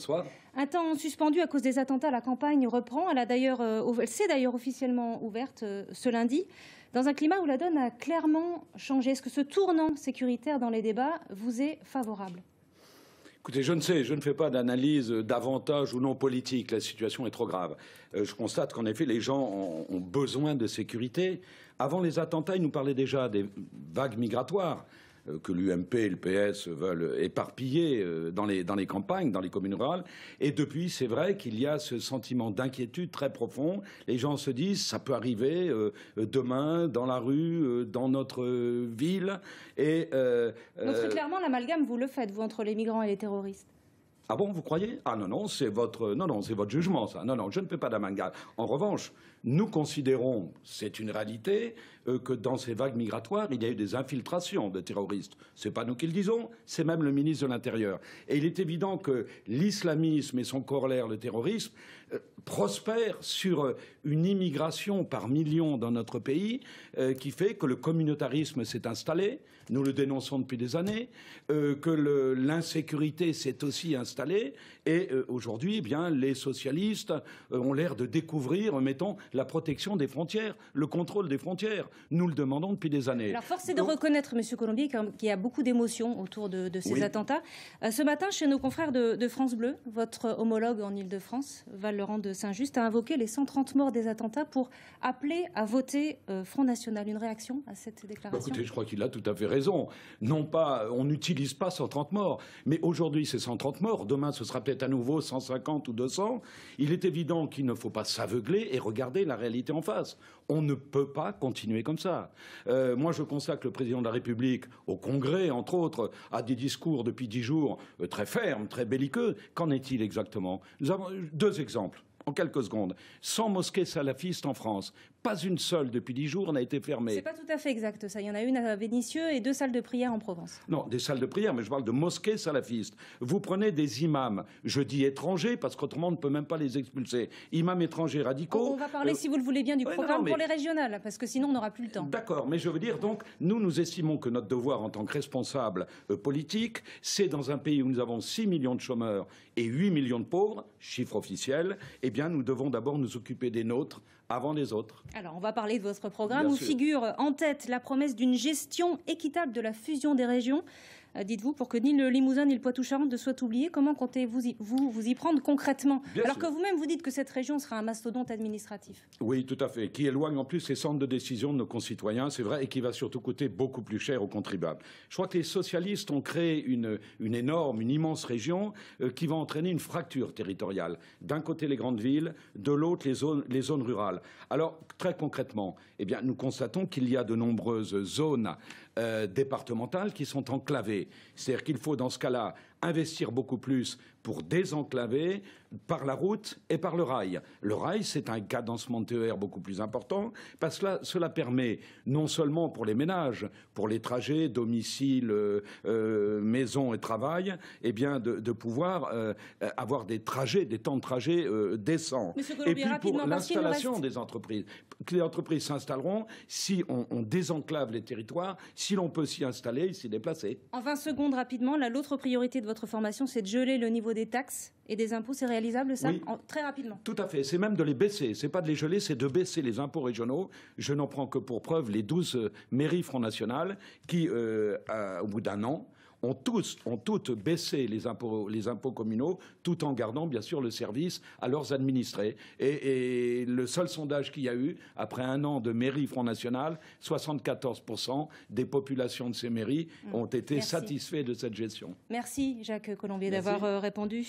Bonsoir. Un temps suspendu à cause des attentats, la campagne reprend. Elle s'est d'ailleurs officiellement ouverte ce lundi, dans un climat où la donne a clairement changé. Est-ce que ce tournant sécuritaire dans les débats vous est favorable ? Écoutez, je ne sais, je ne fais pas d'analyse d'avantage ou non politique. La situation est trop grave. Je constate qu'en effet, les gens ont besoin de sécurité. Avant les attentats, ils nous parlaient déjà des vagues migratoires que l'UMP et le PS veulent éparpiller dans les campagnes, dans les communes rurales. Et depuis, c'est vrai qu'il y a ce sentiment d'inquiétude très profond. Les gens se disent, ça peut arriver demain, dans la rue, dans notre ville. Donc très clairement, l'amalgame, vous le faites, vous, entre les migrants et les terroristes. Ah bon, vous croyez? Ah non, c'est votre jugement, ça. Non, je ne fais pas d'amalgame. En revanche, nous considérons, c'est une réalité, que dans ces vagues migratoires, il y a eu des infiltrations de terroristes. Ce n'est pas nous qui le disons, c'est même le ministre de l'Intérieur. Et il est évident que l'islamisme et son corollaire, le terrorisme, prospèrent sur une immigration par millions dans notre pays qui fait que le communautarisme s'est installé, nous le dénonçons depuis des années, que l'insécurité s'est aussi installée et aujourd'hui, eh bien, les socialistes ont l'air de découvrir, mettons, la protection des frontières, le contrôle des frontières. Nous le demandons depuis des années. Alors, force est de reconnaître, Monsieur Colombier, qu'il y a beaucoup d'émotions autour de ces attentats. Ce matin, chez nos confrères de France Bleu, votre homologue en Ile-de-France, Val-Laurent de Saint-Just, a invoqué les 130 morts des attentats pour appeler à voter Front National. Une réaction à cette déclaration? Écoutez, je crois qu'il a tout à fait raison. Non pas, on n'utilise pas 130 morts, mais aujourd'hui c'est 130 morts, demain ce sera peut-être à nouveau 150 ou 200. Il est évident qu'il ne faut pas s'aveugler et regarder la réalité en face. On ne peut pas continuer comme ça. Moi, je constate que le président de la République, au Congrès, entre autres, a des discours depuis 10 jours très fermes, très belliqueux. Qu'en est-il exactement? Nous avons 2 exemples. En quelques secondes, 100 mosquées salafistes en France. Pas une seule depuis 10 jours n'a été fermée. C'est pas tout à fait exact, ça. Il y en a une à Vénissieux et 2 salles de prière en Provence. Non, des salles de prière, mais je parle de mosquées salafistes. Vous prenez des imams, je dis étrangers, parce qu'autrement on ne peut même pas les expulser. Imams étrangers radicaux. On va parler, si vous le voulez bien, du programme pour les régionales, parce que sinon on n'aura plus le temps. D'accord, mais je veux dire, donc, nous estimons que notre devoir en tant que responsable politique, c'est dans un pays où nous avons 6 millions de chômeurs et 8 millions de pauvres, chiffre officiel, eh bien, nous devons d'abord nous occuper des nôtres avant les autres. Alors, on va parler de votre programme Bien où sûr. figure en tête la promesse d'une gestion équitable de la fusion des régions. Dites-vous, pour que ni le Limousin ni le Poitou-Charentes ne soient oubliés, comment comptez-vous y prendre concrètement? Alors que vous-même vous dites que cette région sera un mastodonte administratif. Oui, tout à fait, qui éloigne en plus les centres de décision de nos concitoyens, c'est vrai, et qui va surtout coûter beaucoup plus cher aux contribuables. Je crois que les socialistes ont créé une immense région qui va entraîner une fracture territoriale. D'un côté les grandes villes, de l'autre les zones rurales. Alors, très concrètement, eh bien, nous constatons qu'il y a de nombreuses zones départementales qui sont enclavées. C'est-à-dire qu'il faut, dans ce cas-là, investir beaucoup plus pour désenclaver par la route et par le rail. Le rail, c'est un cadencement de TER beaucoup plus important parce que cela permet non seulement pour les ménages, pour les trajets, domicile, maison et travail, eh bien de pouvoir avoir des trajets, des temps de trajet décents. Et puis pour l'installation des entreprises. Les entreprises s'installeront si on désenclave les territoires, si l'on peut s'y installer, s'y déplacer. En 20 secondes, rapidement, l'autre priorité de votre formation, c'est de geler le niveau des taxes et des impôts. C'est réalisable, ça? Oui. Très rapidement. Tout à fait. C'est même de les baisser. C'est pas de les geler, c'est de baisser les impôts régionaux. Je n'en prends que pour preuve les 12 mairies Front National qui, au bout d'un an, ont toutes baissé les impôts communaux, tout en gardant bien sûr le service à leurs administrés. Et le seul sondage qu'il y a eu, après un an de mairie Front National, 74% des populations de ces mairies ont été satisfaits de cette gestion. Merci Jacques Colombier d'avoir répondu